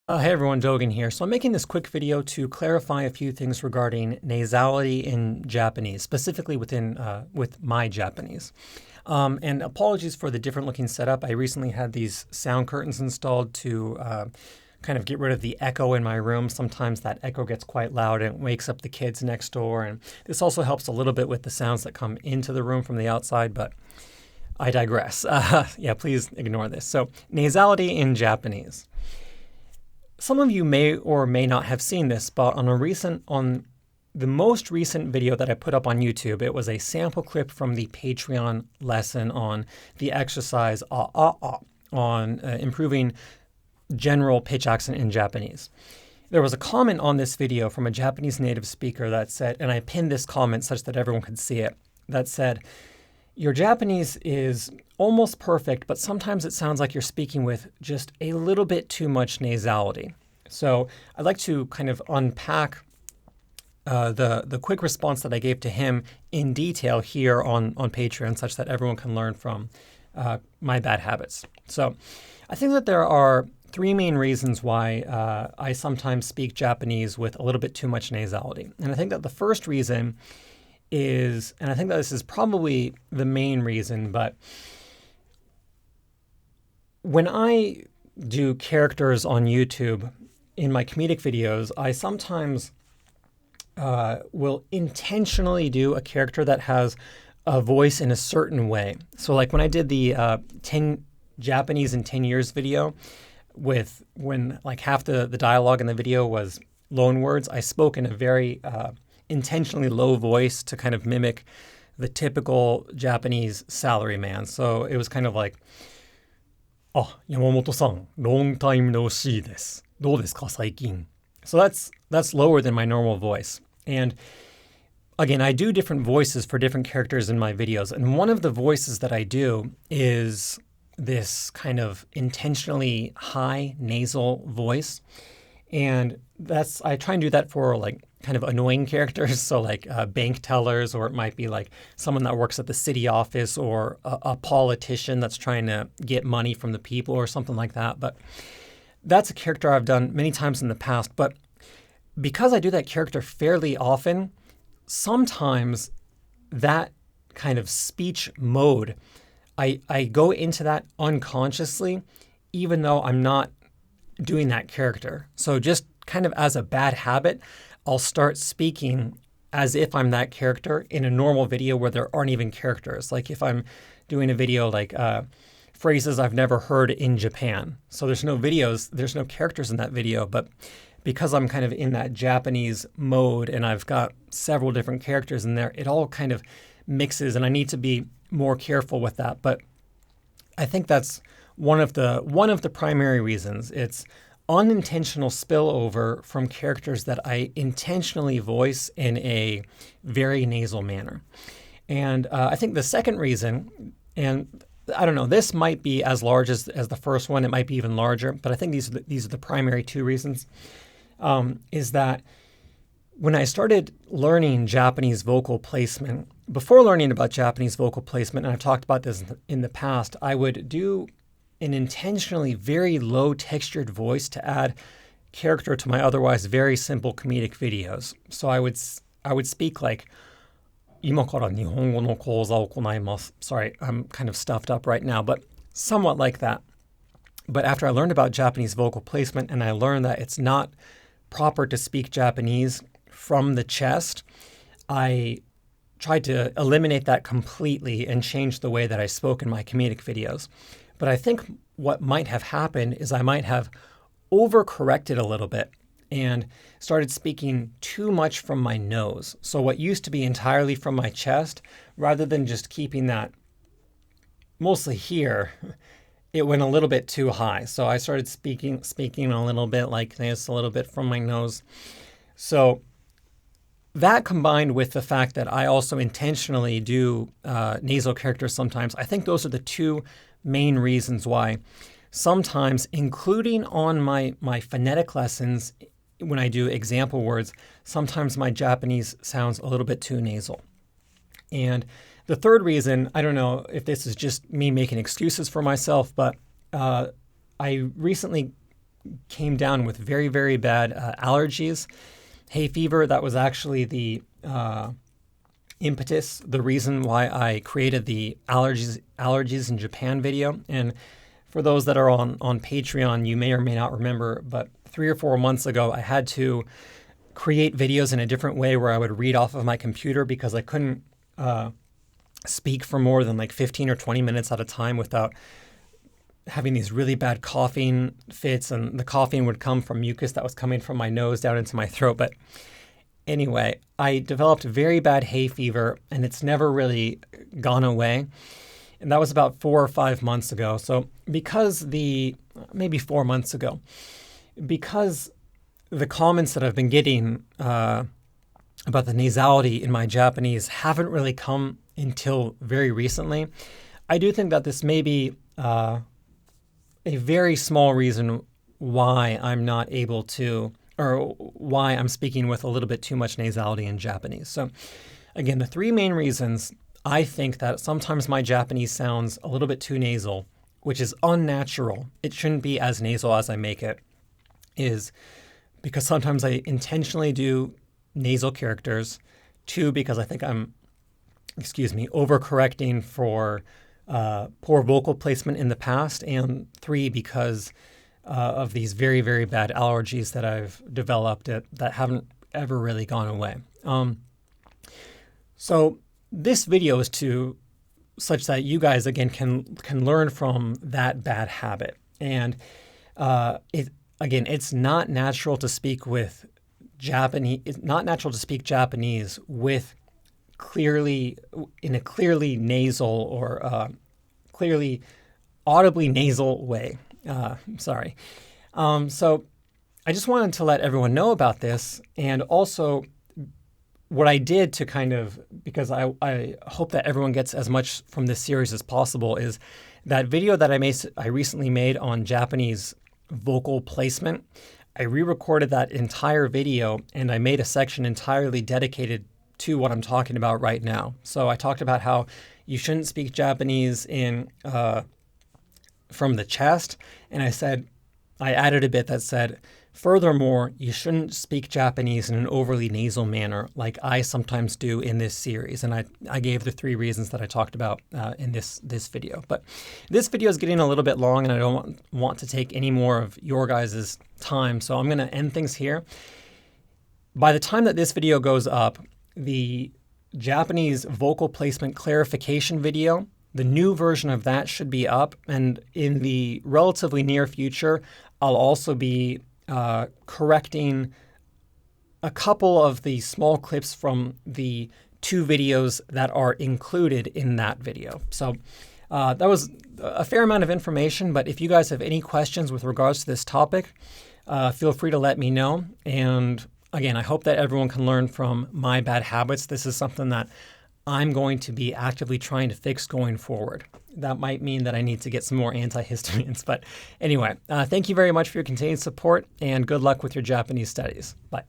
Hey everyone, Dogen here. So I'm making this quick video to clarify a few things regarding nasality in Japanese, specifically with my Japanese. And apologies for the different looking setup. I recently had these sound curtains installed to kind of get rid of the echo in my room. Sometimes that echo gets quite loud and it wakes up the kids next door. And this also helps a little bit with the sounds that come into the room from the outside, but I digress. Yeah, please ignore this. So nasality in Japanese. Some of you may or may not have seen this, but on the most recent video that I put up on YouTube, it was a sample clip from the Patreon lesson on the exercise on improving general pitch accent in Japanese. There was a comment on this video from a Japanese native speaker that said, and I pinned this comment such that everyone could see it, that said, "Your Japanese is almost perfect, but sometimes it sounds like you're speaking with just a little bit too much nasality." So I'd like to kind of unpack the quick response that I gave to him in detail here on Patreon, such that everyone can learn from my bad habits. So I think that there are three main reasons why I sometimes speak Japanese with a little bit too much nasality. And I think that the first reason is, and I think that this is probably the main reason, but when I do characters on YouTube in my comedic videos, I sometimes will intentionally do a character that has a voice in a certain way. So like when I did the 10 Japanese in 10 years video when like half the dialogue in the video was loan words, I spoke in a very intentionally low voice to kind of mimic the typical Japanese salaryman. So it was kind of like, "Ah, Yamamoto-san, long time no see desu. どうですか, 最近?" So that's lower than my normal voice. And again, I do different voices for different characters in my videos. And one of the voices that I do is this kind of intentionally high nasal voice. And I try and do that for like kind of annoying characters. So like bank tellers, or it might be like someone that works at the city office, or a politician that's trying to get money from the people or something like that. But that's a character I've done many times in the past. But because I do that character fairly often, sometimes that kind of speech mode, I go into that unconsciously, even though I'm not doing that character. So just kind of as a bad habit, I'll start speaking as if I'm that character in a normal video where there aren't even characters. Like if I'm doing a video like phrases I've never heard in Japan. So there's no videos, there's no characters in that video, but because I'm kind of in that Japanese mode and I've got several different characters in there, it all kind of mixes, and I need to be more careful with that. But I think that's one of the primary reasons. It's unintentional spillover from characters that I intentionally voice in a very nasal manner. And I think the second reason, and I don't know, this might be as large as the first one, it might be even larger, but I think these are the primary two reasons, is that when I started learning Japanese vocal placement, before learning about Japanese vocal placement, and I've talked about this in the past, I would do an intentionally very low textured voice to add character to my otherwise very simple comedic videos. So I would speak like, 今から日本語の講座を行います. Sorry, I'm kind of stuffed up right now, but somewhat like that. But after I learned about Japanese vocal placement and I learned that it's not proper to speak Japanese from the chest, I tried to eliminate that completely and change the way that I spoke in my comedic videos. But I think what might have happened is I might have overcorrected a little bit and started speaking too much from my nose. So what used to be entirely from my chest, rather than just keeping that mostly here, it went a little bit too high. So I started speaking a little bit like this, a little bit from my nose. So that combined with the fact that I also intentionally do nasal characters sometimes, I think those are the two main reasons why sometimes, including on my phonetic lessons, when I do example words, sometimes my Japanese sounds a little bit too nasal. And the third reason, I don't know if this is just me making excuses for myself, but I recently came down with very, very bad allergies. Hay fever, that was actually the impetus, the reason why I created the allergies in Japan video. And for those that are on Patreon, you may or may not remember, but 3 or 4 months ago, I had to create videos in a different way where I would read off of my computer because I couldn't speak for more than like 15 or 20 minutes at a time without having these really bad coughing fits, and the coughing would come from mucus that was coming from my nose down into my throat. But anyway, I developed very bad hay fever, and it's never really gone away. And that was about 4 or 5 months ago. So maybe 4 months ago, because the comments that I've been getting about the nasality in my Japanese haven't really come until very recently, I do think that this may be a very small reason why I'm not able to, or why I'm speaking with a little bit too much nasality in Japanese. So again, the 3 main reasons I think that sometimes my Japanese sounds a little bit too nasal, which is unnatural. It shouldn't be as nasal as I make it, is because sometimes I intentionally do nasal characters. 2, because I think I'm, overcorrecting for poor vocal placement in the past, and 3, because of these very, very bad allergies that I've developed that haven't ever really gone away. So this video is such that you guys, again, can learn from that bad habit. And it's not natural to speak with Japanese. It's not natural to speak Japanese with in a clearly nasal or clearly audibly nasal way. Sorry. So I just wanted to let everyone know about this, and also what I did to because I hope that everyone gets as much from this series as possible, is that video that I recently made on Japanese vocal placement. I re-recorded that entire video, and I made a section entirely dedicated to what I'm talking about right now. So I talked about how you shouldn't speak Japanese from the chest, and I added a bit that said, furthermore, you shouldn't speak Japanese in an overly nasal manner like I sometimes do in this series. And I gave the 3 reasons that I talked about in this video. But this video is getting a little bit long, and I don't want to take any more of your guys' time, so I'm going to end things here. By the time that this video goes up, the Japanese vocal placement clarification video, the new version of that should be up, and in the relatively near future, I'll also be correcting a couple of the small clips from the 2 videos that are included in that video. So that was a fair amount of information, but if you guys have any questions with regards to this topic, feel free to let me know. And again, I hope that everyone can learn from my bad habits. This is something that I'm going to be actively trying to fix going forward. That might mean that I need to get some more antihistamines. But anyway, thank you very much for your continued support, and good luck with your Japanese studies. Bye.